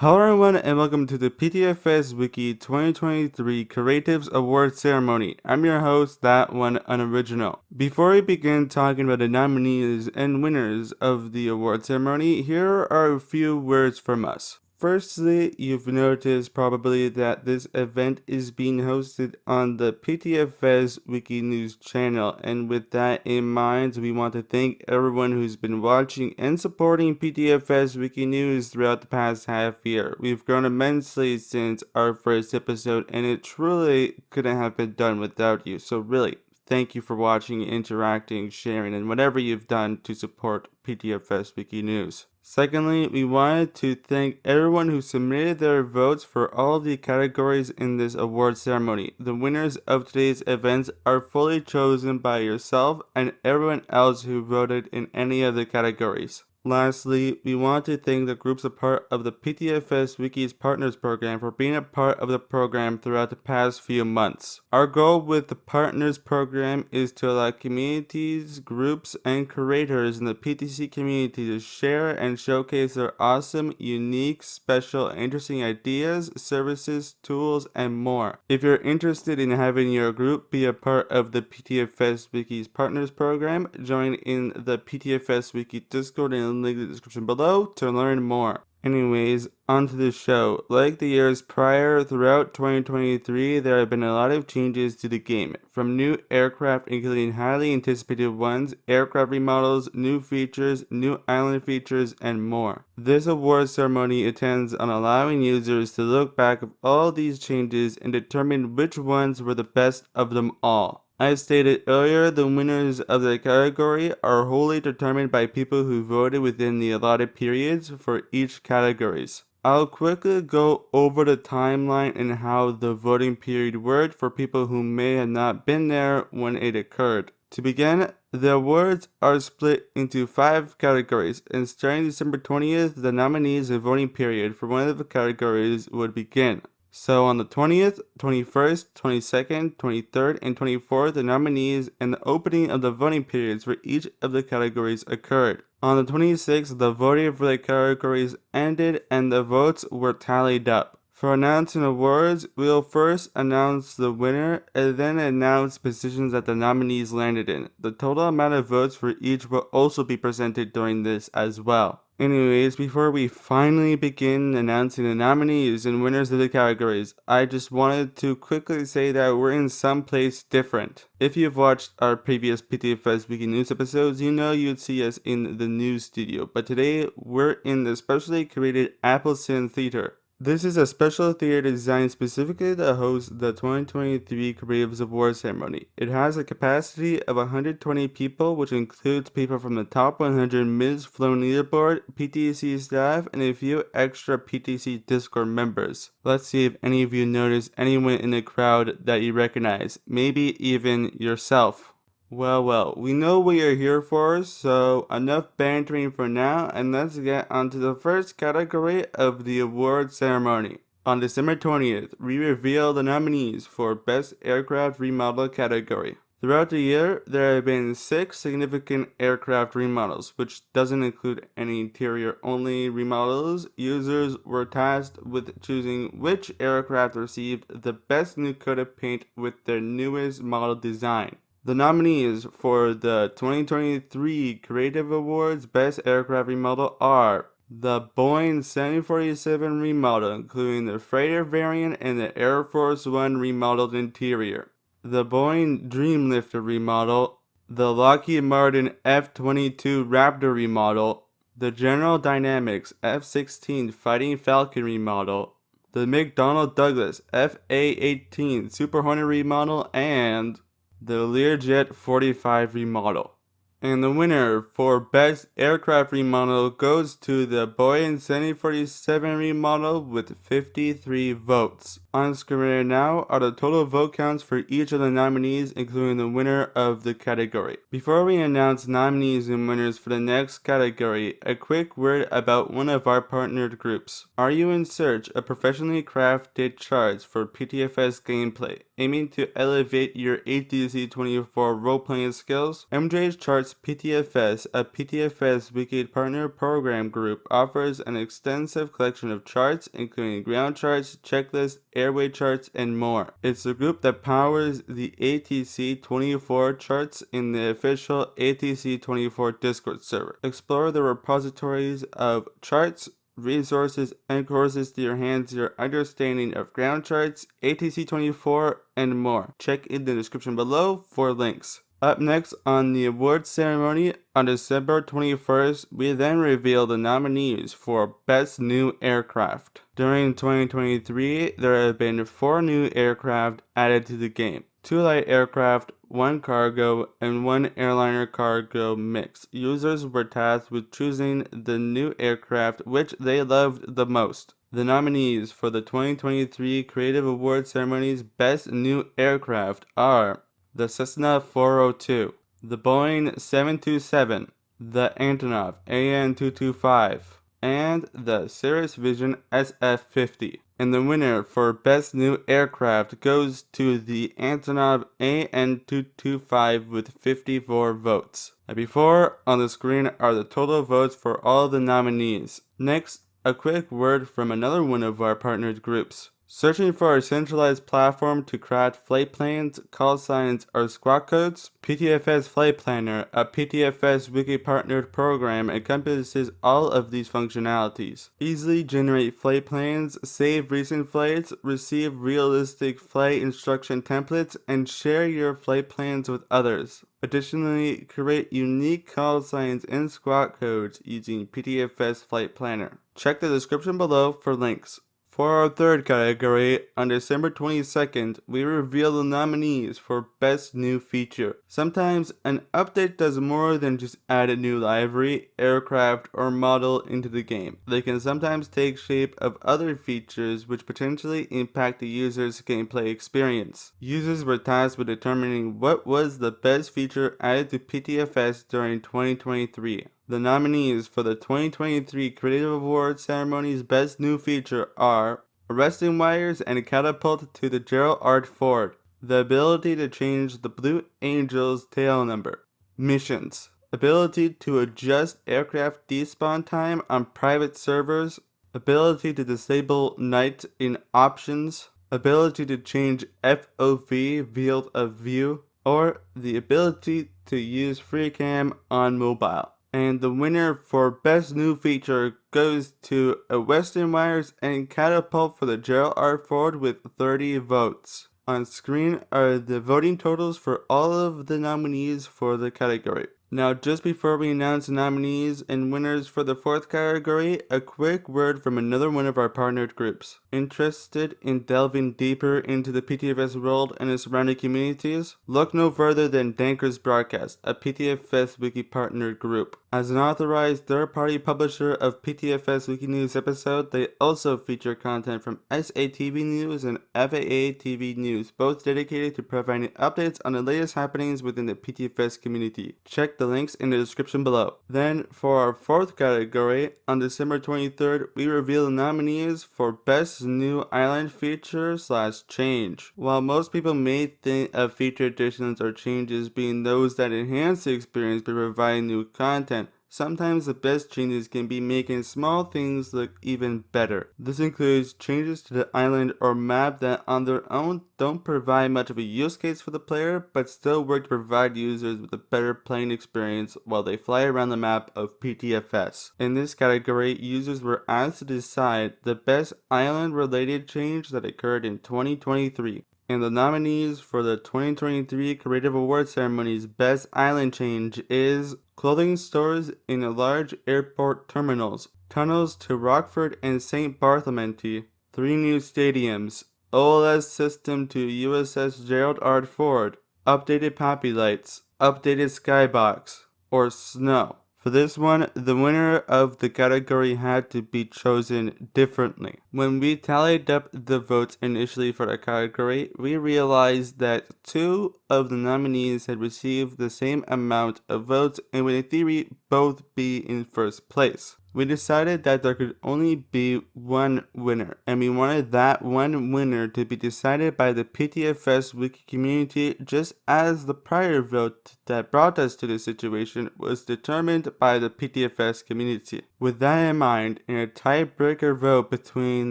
Hello everyone and welcome to the PTFS Wiki 2023 Creatives Award Ceremony. I'm your host, That One Unoriginal. Before we begin talking about the nominees and winners of the award ceremony, here are a few words from us. Firstly, you've noticed probably that this event is being hosted on the PTFS Wiki News Channel, and with that in mind, we want to thank everyone who's been watching and supporting PTFS Wiki News throughout the past half year. We've grown immensely since our first episode, and it truly couldn't have been done without you, so really, thank you for watching, interacting, sharing, and whatever you've done to support PTFS Wiki News. Secondly, we wanted to thank everyone who submitted their votes for all of the categories in this award ceremony. The winners of today's events are fully chosen by yourself and everyone else who voted in any of the categories. Lastly, we want to thank the groups a part of the PTFS Wiki's Partners Program for being a part of the program throughout the past few months. Our goal with the Partners Program is to allow communities, groups, and creators in the PTC community to share and showcase their awesome, unique, special, interesting ideas, services, tools, and more. If you're interested in having your group be a part of the PTFS Wiki's Partners Program, join in the PTFS Wiki Discord and link in the description below to learn more. Anyways, onto the show. Like the years prior, throughout 2023, there have been a lot of changes to the game. From new aircraft, including highly anticipated ones, aircraft remodels, new features, new island features, and more. This award ceremony intends on allowing users to look back at all these changes and determine which ones were the best of them all. As stated earlier, the winners of the category are wholly determined by people who voted within the allotted periods for each categories. I'll quickly go over the timeline and how the voting period worked for people who may have not been there when it occurred. To begin, the awards are split into 5 categories, and starting December 20th, the nominees and voting period for one of the categories would begin. So on the 20th, 21st, 22nd, 23rd, and 24th, the nominees and the opening of the voting periods for each of the categories occurred. On the 26th, the voting for the categories ended and the votes were tallied up. For announcing awards, we'll first announce the winner and then announce positions that the nominees landed in. The total amount of votes for each will also be presented during this as well. Anyways, before we finally begin announcing the nominees and winners of the categories, I just wanted to quickly say that we're in some place different. If you've watched our previous PTFS Wiki News episodes, you know you'd see us in the news studio, but today we're in the specially created Appleton Theater. This is a special theater designed specifically to host the 2023 Creatives Awards ceremony. It has a capacity of 120 people, which includes people from the top 100 Ms. Flown Leaderboard, PTC staff, and a few extra PTC Discord members. Let's see if any of you notice anyone in the crowd that you recognize, maybe even yourself. Well, we know what you're here for, so enough bantering for now, and let's get onto the first category of the award ceremony. On December 20th, we reveal the nominees for Best Aircraft Remodel category. Throughout the year, there have been 6 significant aircraft remodels, which doesn't include any interior-only remodels. Users were tasked with choosing which aircraft received the best new coat of paint with their newest model design. The nominees for the 2023 Creative Awards Best Aircraft Remodel are the Boeing 747 remodel, including the freighter variant and the Air Force One remodeled interior, the Boeing Dreamlifter remodel, the Lockheed Martin F-22 Raptor remodel, the General Dynamics F-16 Fighting Falcon remodel, the McDonnell Douglas FA-18 Super Hornet remodel, and the Learjet 45 remodel. And the winner for Best Aircraft Remodel goes to the Boeing 747 remodel with 53 votes. On screen right now are the total vote counts for each of the nominees, including the winner of the category. Before we announce nominees and winners for the next category, a quick word about one of our partnered groups. Are you in search of professionally crafted charts for PTFS gameplay, aiming to elevate your ATC 24 role-playing skills? MJs Charts PTFS, a PTFS Wiki partner program group, offers an extensive collection of charts, including ground charts, checklists, airway charts, and more. It's the group that powers the ATC 24 charts in the official ATC 24 Discord server. Explore the repositories of charts, resources, and courses to enhance your understanding of ground charts, ATC 24, and more. Check in the description below for links. Up next on the awards ceremony on December 21st, we then reveal the nominees for Best New Aircraft. During 2023, there have been 4 new aircraft added to the game. 2 light aircraft, 1 cargo, and 1 airliner cargo mix. Users were tasked with choosing the new aircraft which they loved the most. The nominees for the 2023 Creative Awards Ceremony's Best New Aircraft are the Cessna 402, the Boeing 727, the Antonov AN225, and the Cirrus Vision SF-50. And the winner for Best New Aircraft goes to the Antonov AN225 with 54 votes. And before on the screen are the total votes for all the nominees. Next, a quick word from another one of our partnered groups. Searching for a centralized platform to craft flight plans, call signs, or squawk codes? PTFS Flight Planner, a PTFS Wiki partnered program, encompasses all of these functionalities. Easily generate flight plans, save recent flights, receive realistic flight instruction templates, and share your flight plans with others. Additionally, create unique call signs and squawk codes using PTFS Flight Planner. Check the description below for links. For our third category, on December 22nd, we reveal the nominees for Best New Feature. Sometimes an update does more than just add a new livery, aircraft, or model into the game. They can sometimes take shape of other features which potentially impact the user's gameplay experience. Users were tasked with determining what was the best feature added to PTFS during 2023. The nominees for the 2023 Creative Awards Ceremony's Best New Feature are Arresting Wires and Catapult to the Gerald R. Ford, the ability to change the Blue Angel's tail number, missions, ability to adjust aircraft despawn time on private servers, ability to disable night in options, ability to change FOV field of view, or the ability to use FreeCam on mobile. And the winner for Best New Feature goes to Western Wires and Catapult for the Gerald R. Ford with 30 votes. On screen are the voting totals for all of the nominees for the category. Now, just before we announce the nominees and winners for the fourth category, a quick word from another one of our partnered groups. Interested in delving deeper into the PTFS world and its surrounding communities? Look no further than Danker's Broadcast, a PTFS Wiki partnered group. As an authorized third-party publisher of PTFS Wiki News episode, they also feature content from SATV News and FAA TV News, both dedicated to providing updates on the latest happenings within the PTFS community. Check the links in the description below. Then, for our fourth category, on December 23rd, we reveal the nominees for Best New Island Feature / Change. While most people may think of feature additions or changes being those that enhance the experience by providing new content, sometimes the best changes can be making small things look even better. This includes changes to the island or map that on their own don't provide much of a use case for the player, but still work to provide users with a better playing experience while they fly around the map of PTFS. In this category, users were asked to decide the best island-related change that occurred in 2023. And the nominees for the 2023 Creative Awards Ceremony's Best Island Change is clothing stores in large airport terminals, tunnels to Rockford and St. Bartholomew, 3 new stadiums, OLS system to USS Gerald R. Ford, updated poppy lights, updated skybox, or snow. For this one, the winner of the category had to be chosen differently. When we tallied up the votes initially for the category, we realized that 2 of the nominees had received the same amount of votes and would in theory both be in first place. We decided that there could only be one winner, and we wanted that one winner to be decided by the PTFS Wiki community, just as the prior vote that brought us to this situation was determined by the PTFS community. With that in mind, in a tiebreaker vote between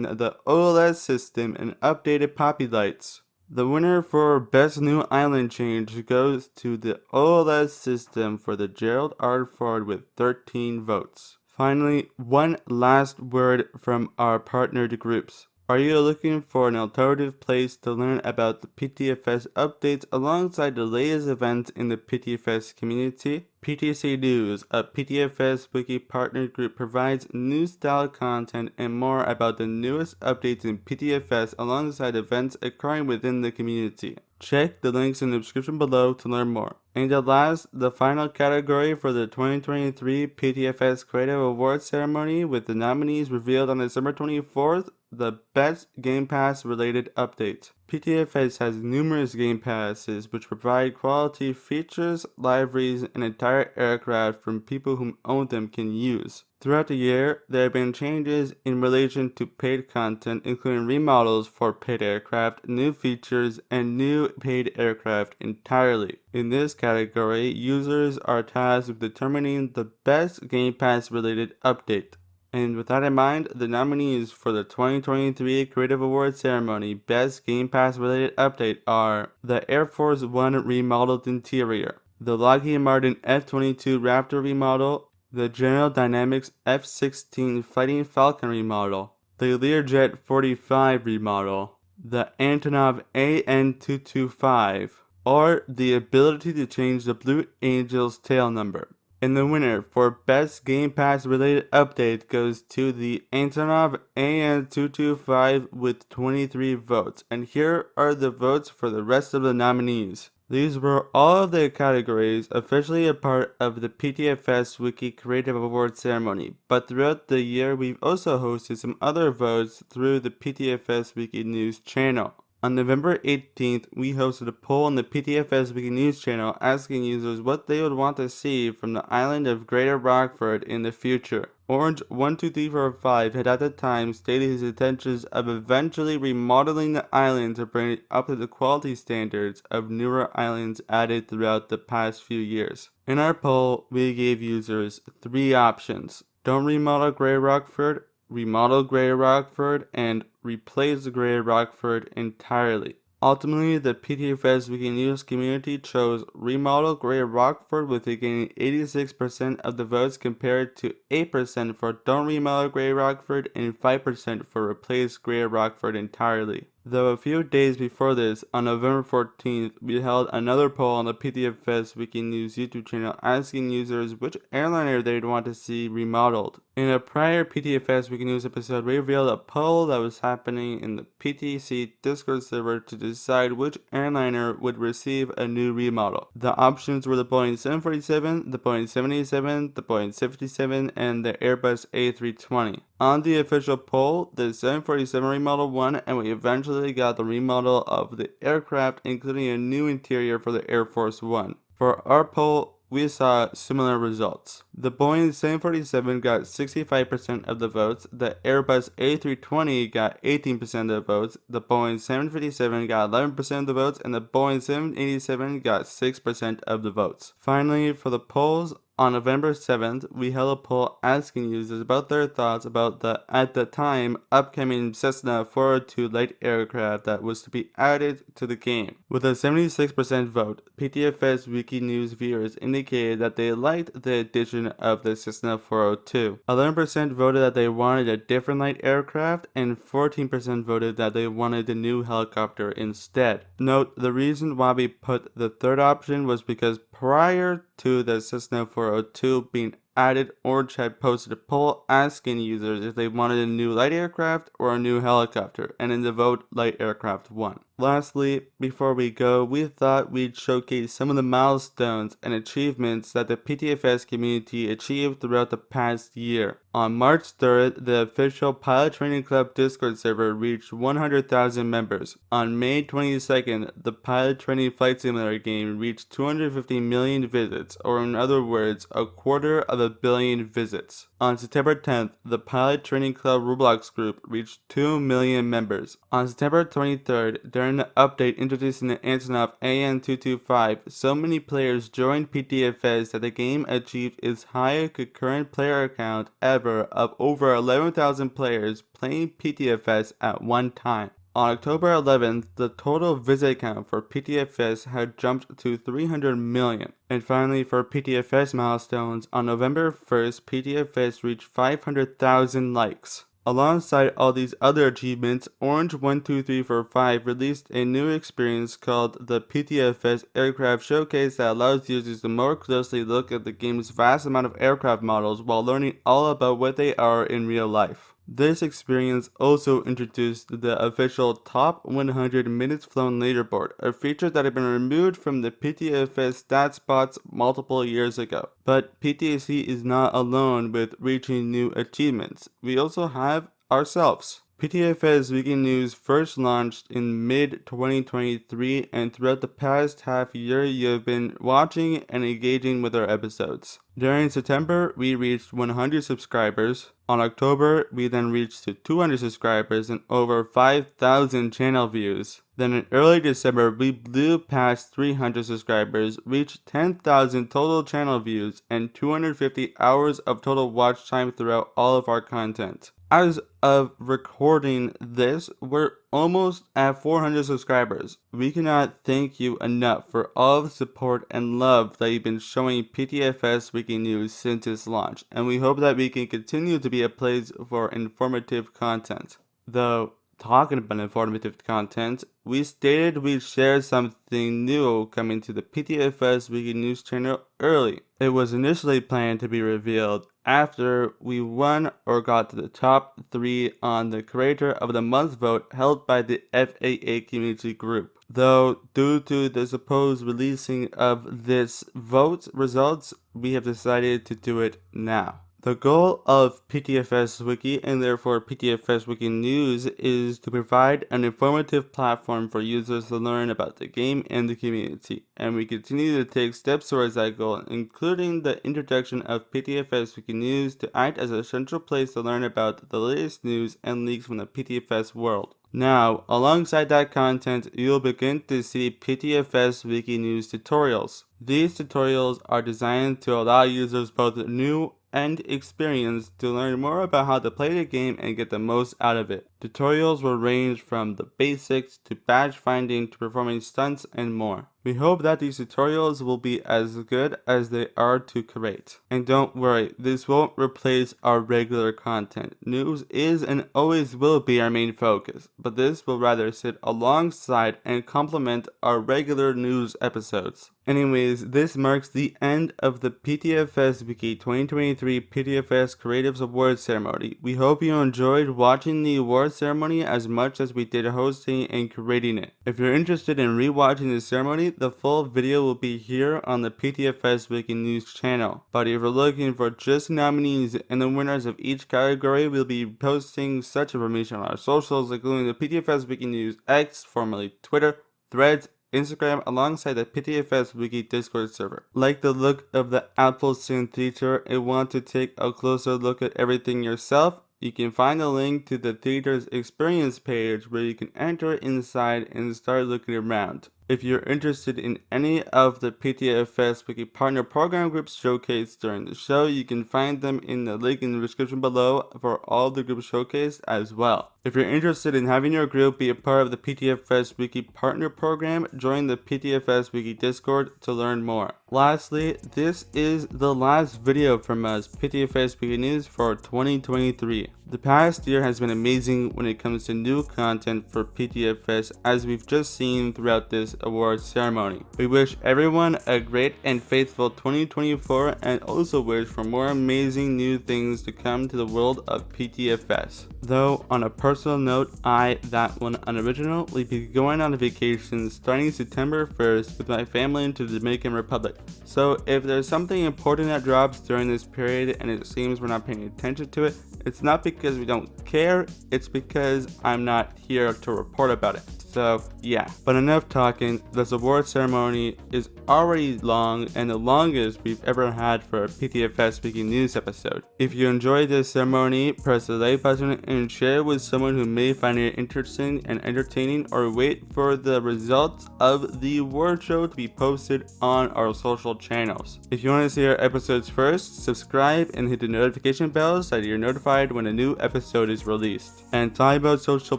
the OLS system and updated Poppy Lights, the winner for Best New Island Change goes to the OLS system for the Gerald R. Ford with 13 votes. Finally, one last word from our partnered groups. Are you looking for an alternative place to learn about the PTFS updates alongside the latest events in the PTFS community? PTC News, a PTFS Wiki partner group, provides news-style content and more about the newest updates in PTFS alongside events occurring within the community. Check the links in the description below to learn more. And at last, the final category for the 2023 PTFS Creative Awards ceremony, with the nominees revealed on December 24th, the Best Game Pass related update. PTFS has numerous Game Passes which provide quality features, libraries, and entire aircraft from people who own them can use. Throughout the year, there have been changes in relation to paid content, including remodels for paid aircraft, new features, and new paid aircraft entirely. In this category, users are tasked with determining the best Game Pass related update. And with that in mind, the nominees for the 2023 Creative Awards ceremony Best Game Pass related update are the Air Force One remodeled interior, the Lockheed Martin F-22 Raptor remodel, the General Dynamics F-16 Fighting Falcon remodel, the Learjet 45 remodel, the Antonov AN-225, or the ability to change the Blue Angel's tail number. And the winner for Best Game Pass related update goes to the Antonov AN-225 with 23 votes. And here are the votes for the rest of the nominees. These were all of the categories officially a part of the PTFS Wiki Creative Awards ceremony, but throughout the year we've also hosted some other votes through the PTFS Wiki News Channel. On November 18th, we hosted a poll on the PTFS Wiki News Channel asking users what they would want to see from the island of Greater Rockford in the future. Orange12345 had at the time stated his intentions of eventually remodeling the island to bring it up to the quality standards of newer islands added throughout the past few years. In our poll, we gave users 3 options: don't remodel Greater Rockford, remodel Greater Rockford, and replace Greater Rockford entirely. Ultimately, the PTFS Wiki News community chose remodel Greater Rockford, with it gaining 86% of the votes compared to 8% for don't remodel Greater Rockford and 5% for replace Greater Rockford entirely. Though a few days before this, on November 14th, we held another poll on the PTFS Wiki News YouTube channel asking users which airliner they'd want to see remodeled. In a prior PTFS Wiki News episode, we revealed a poll that was happening in the PTC Discord server to decide which airliner would receive a new remodel. The options were the Boeing 747, the Boeing 787, the Boeing 757, and the Airbus A320. On the official poll, the 747 remodel won, and we eventually got the remodel of the aircraft, including a new interior for the Air Force One. For our poll, we saw similar results. The Boeing 747 got 65% of the votes, the Airbus A320 got 18% of the votes, the Boeing 757 got 11% of the votes, and the Boeing 787 got 6% of the votes. Finally, for the polls, on November 7th, we held a poll asking users about their thoughts about the, at the time, upcoming Cessna 402 light aircraft that was to be added to the game. With a 76% vote, PTFS Wiki News viewers indicated that they liked the addition of the Cessna 402. 11% voted that they wanted a different light aircraft, and 14% voted that they wanted a new helicopter instead. Note, the reason why we put the third option was because prior to the Cessna 402 being added, Orange had posted a poll asking users if they wanted a new light aircraft or a new helicopter, and in the vote, light aircraft won. Lastly, before we go, we thought we'd showcase some of the milestones and achievements that the PTFS community achieved throughout the past year. On March 3rd, the official Pilot Training Club Discord server reached 100,000 members. On May 22nd, the Pilot Training Flight Simulator game reached 250 million visits, or in other words, 250 million visits. On September 10th, the Pilot Training Club Roblox group reached 2 million members. On September 23rd, during the update introducing the Antonov AN225, so many players joined PTFS that the game achieved its highest concurrent player count ever of over 11,000 players playing PTFS at one time. On October 11th, the total visit count for PTFS had jumped to 300 million. And finally, for PTFS milestones, on November 1st, PTFS reached 500,000 likes. Alongside all these other achievements, Orange12345 released a new experience called the PTFS Aircraft Showcase that allows users to more closely look at the game's vast amount of aircraft models while learning all about what they are in real life. This experience also introduced the official Top 100 Minutes Flown leaderboard, a feature that had been removed from the PTFS stat spots multiple years ago. But PTFC is not alone with reaching new achievements. We also have ourselves. PTFS Wiki News first launched in mid-2023, and throughout the past half year you have been watching and engaging with our episodes. During September, we reached 100 subscribers. On October, we then reached to 200 subscribers and over 5,000 channel views. Then in early December, we blew past 300 subscribers, reached 10,000 total channel views, and 250 hours of total watch time throughout all of our content. As of recording this, we're almost at 400 subscribers. We cannot thank you enough for all the support and love that you've been showing PTFS Wiki News since its launch, and we hope that we can continue to be a place for informative content. Though, talking about informative content, we stated we'd share something new coming to the PTFS Wiki News Channel early. It was initially planned to be revealed after we won or got to the top 3 on the Creator of the Month vote held by the FAA community group. Though, due to the supposed releasing of this vote results, we have decided to do it now. The goal of PTFS Wiki, and therefore PTFS Wiki News, is to provide an informative platform for users to learn about the game and the community, and we continue to take steps towards that goal, including the introduction of PTFS Wiki News to act as a central place to learn about the latest news and leaks from the PTFS world. Now, alongside that content, you'll begin to see PTFS Wiki News tutorials. These tutorials are designed to allow users both new and experienced to learn more about how to play the game and get the most out of it. Tutorials will range from the basics to badge finding to performing stunts and more. We hope that these tutorials will be as good as they are to create. And don't worry, this won't replace our regular content. News is and always will be our main focus, but this will rather sit alongside and complement our regular news episodes. Anyways, this marks the end of the PTFS Wiki 2023 PTFS Creatives Awards ceremony. We hope you enjoyed watching the awards ceremony as much as we did hosting and creating it. If you're interested in rewatching the ceremony, the full video will be here on the PTFS Wiki News channel. But if you're looking for just nominees and the winners of each category, we'll be posting such information on our socials, including the PTFS Wiki News X, formerly Twitter, Threads, Instagram, alongside the PTFS Wiki Discord server. Like the look of the Apple Synth feature and want to take a closer look at everything yourself? You can find a link to the theater's experience page where you can enter inside and start looking around. If you're interested in any of the PTFS Wiki Partner Program groups showcased during the show, you can find them in the link in the description below for all the groups showcased as well. If you're interested in having your group be a part of the PTFS Wiki Partner Program, join the PTFS Wiki Discord to learn more. Lastly, this is the last video from us, PTFS Wiki News for 2023. The past year has been amazing when it comes to new content for PTFS, as we've just seen throughout this awards ceremony. We wish everyone a great and faithful 2024 and also wish for more amazing new things to come to the world of PTFS. Though, on a personal note, that one unoriginal, will be going on a vacation starting September 1st with my family into the Dominican Republic. So if there's something important that drops during this period and it seems we're not paying attention to it, it's not because we don't care, it's because I'm not here to report about it. So yeah, but enough talking. This award ceremony is already long and the longest we've ever had for a PTFS Wiki News episode. If you enjoyed this ceremony, press the like button and share it with someone who may find it interesting and entertaining, or wait for the results of the award show to be posted on our social channels. If you want to see our episodes first, subscribe and hit the notification bell so that you're notified when a new episode is released. And talking about social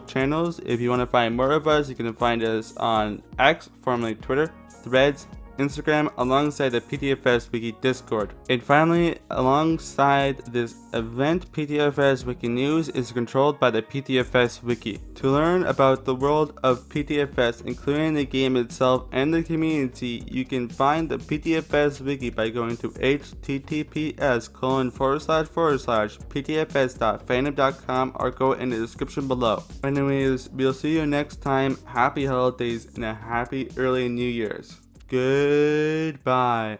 channels, if you want to find more of us, you can find us on X, formerly Twitter, Threads, Instagram, alongside the PTFS Wiki Discord. And finally, alongside this event, PTFS Wiki News is controlled by the PTFS Wiki. To learn about the world of PTFS, including the game itself and the community, you can find the PTFS Wiki by going to https://ptfs.fandom.com or go in the description below. Anyways, we'll see you next time. Happy holidays and a happy early New Year's. Goodbye.